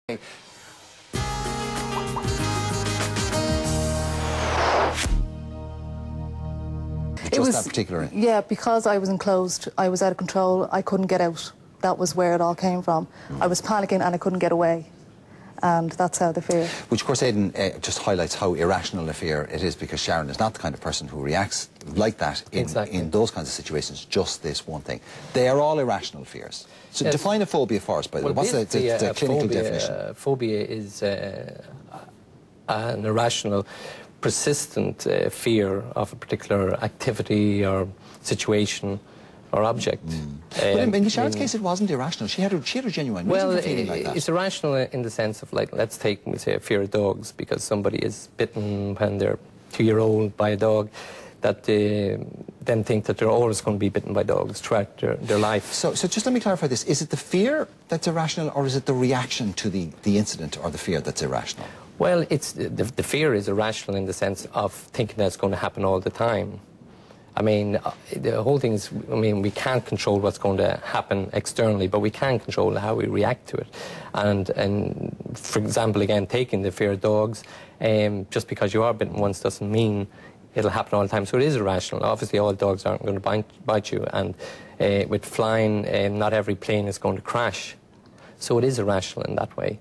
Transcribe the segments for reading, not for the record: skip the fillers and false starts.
It was that particular. Yeah, because I was enclosed, I was out of control, I couldn't get out. That was where it all came from. I was panicking and I couldn't get away. And that's how the fear. Which, of course, Aidan just highlights how irrational a fear it is, because Sharon is not the kind of person who reacts like that in those kinds of situations, just this one thing. They are all irrational fears. So yes. Define a phobia for us, by the way. What's the clinical definition? Phobia is an irrational, persistent fear of a particular activity or situation or object. But in Sharon's case, it wasn't irrational. She had a genuine reason for feeling like that. It's irrational in the sense of, like, let's take, we say, a fear of dogs, because somebody is bitten when they're 2-year-old by a dog, that they then think that they're always going to be bitten by dogs throughout their life. So just let me clarify this. Is it the fear that's irrational, or is it the reaction to the incident or the fear that's irrational? Well, it's the fear is irrational in the sense of thinking that's going to happen all the time. I mean, the whole thing is, I mean, we can't control what's going to happen externally, but we can control how we react to it. And for example, again, taking the fear of dogs, just because you are bitten once doesn't mean it'll happen all the time. So it is irrational. Obviously, all dogs aren't going to bite you. And with flying, not every plane is going to crash. So it is irrational in that way.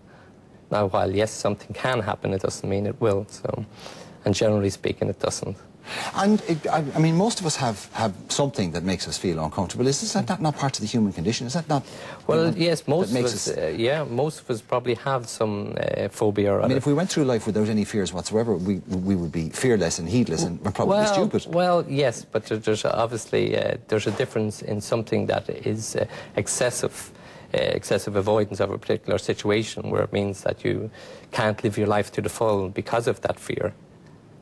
Now, while, yes, something can happen, it doesn't mean it will. So, and generally speaking, it doesn't. And, I mean, most of us have something that makes us feel uncomfortable. Is that not part of the human condition? Is that not... Well, yes, most of us, yeah, most of us probably have some phobia or other. I mean, if we went through life without any fears whatsoever, we would be fearless and heedless and probably stupid. Well, yes, but there's obviously, there's a difference in something that is excessive avoidance of a particular situation, where it means that you can't live your life to the full because of that fear.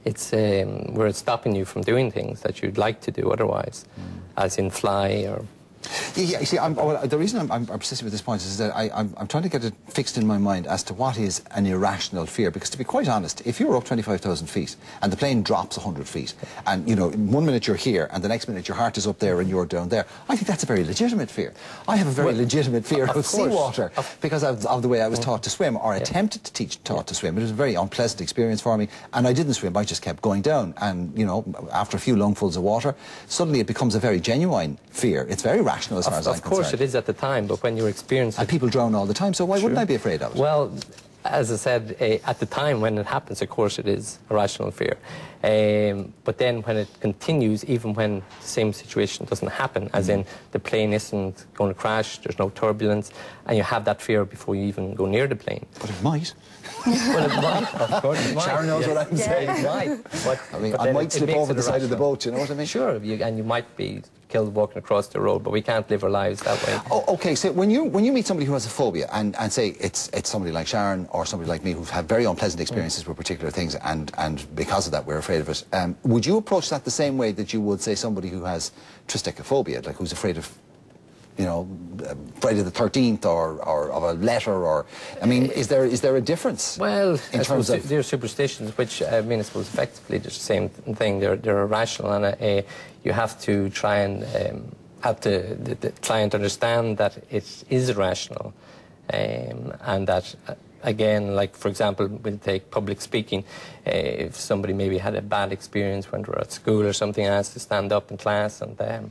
It's where it's stopping you from doing things that you'd like to do otherwise, as in fly or... Yeah, you see, the reason I'm persisting with this point is that I'm trying to get it fixed in my mind as to what is an irrational fear. Because, to be quite honest, if you're up 25,000 feet and the plane drops 100 feet, and, you know, one minute you're here and the next minute your heart is up there and you're down there, I think that's a very legitimate fear. I have a very legitimate fear of seawater because of the way I was taught to swim, or attempted to taught to swim. It was a very unpleasant experience for me, and I didn't swim. I just kept going down. And, you know, after a few lungfuls of water, suddenly it becomes a very genuine fear. It's very rational as far as I'm concerned. Of course it is at the time, but when you're experiencing... And people drown all the time, so why wouldn't I be afraid of it? Well, as I said, at the time when it happens, of course it is a rational fear. But then when it continues, even when the same situation doesn't happen, as in the plane isn't going to crash, there's no turbulence, and you have that fear before you even go near the plane. But it might. Well, it might, of course it might. Sharon knows what I'm saying. It might. But, I mean, I might slip over the side of the boat, you know what I mean? Sure, and you might be killed walking across the road, but we can't live our lives that way. Oh, okay, so when you meet somebody who has a phobia, and say it's somebody like Sharon or somebody like me who've had very unpleasant experiences with particular things, and because of that we're afraid of it, would you approach that the same way that you would, say, somebody who has triskaidekaphobia, like who's afraid of, you know, Friday the 13th or of a letter, or, I mean, is there a difference? Well, in terms of... there are superstitions, which, I mean, I suppose effectively they're the same thing. They're irrational, and you have to try and have the client understand that it is irrational, and that, again, like, for example, we'll take public speaking. If somebody maybe had a bad experience when they were at school or something, and has to stand up in class and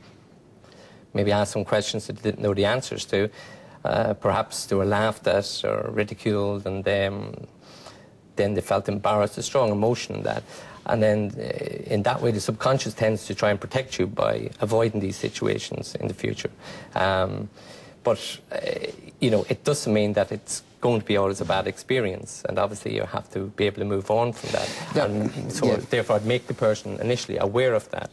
maybe ask some questions that they didn't know the answers to, perhaps they were laughed at or ridiculed, and then they felt embarrassed, a strong emotion in that. And then in that way, the subconscious tends to try and protect you by avoiding these situations in the future. But, you know, it doesn't mean that it's going to be always a bad experience, and obviously you have to be able to move on from that. Yeah. And so therefore I'd make the person initially aware of that,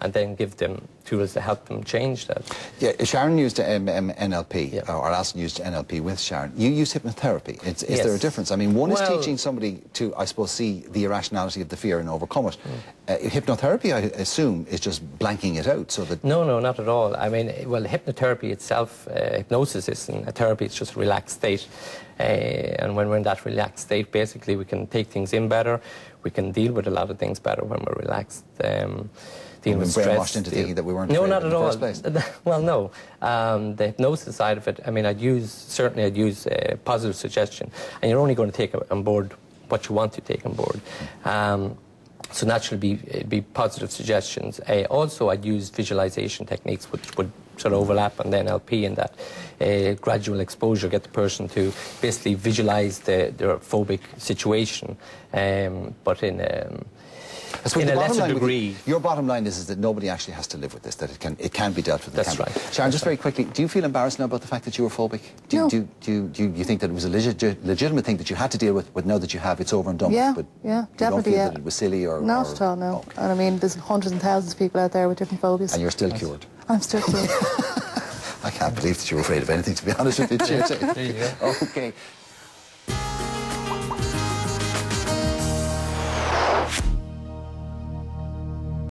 and then give them tools to help them change that. Yeah, Sharon used NLP, or Alison used NLP with Sharon. You use hypnotherapy. Is there a difference? I mean, one is teaching somebody to, I suppose, see the irrationality of the fear and overcome it. Hypnotherapy, I assume, is just blanking it out, so that... No, not at all. I mean, well, hypnotherapy itself, hypnosis isn't a therapy, it's just a relaxed state. And when we're in that relaxed state, basically we can take things in better, we can deal with a lot of things better when we're relaxed. dealing with stress. Brainwashed into thinking that we weren't no, afraid not in at the all. first place. Well, no. The hypnosis side of it, I mean, I'd use positive suggestion, and you're only going to take on board what you want to take on board. So naturally be positive suggestions. Also, I'd use visualization techniques, which would sort of overlap on the NLP in that gradual exposure, get the person to basically visualize their phobic situation, but in a lesser degree. Your bottom line is that nobody actually has to live with this, that it can be dealt with. That's right. Sharon, just very quickly, do you feel embarrassed now about the fact that you were phobic? No. Do you think that it was a legitimate thing that you had to deal with, but now that you have, it's over and done Yeah, with? yeah, You definitely, don't feel that it was silly or... Not at all, no. Okay. And I mean, there's hundreds and thousands of people out there with different phobias. And you're still cured? I'm still cured. I can't believe that you were afraid of anything, to be honest with you. There you go. Okay.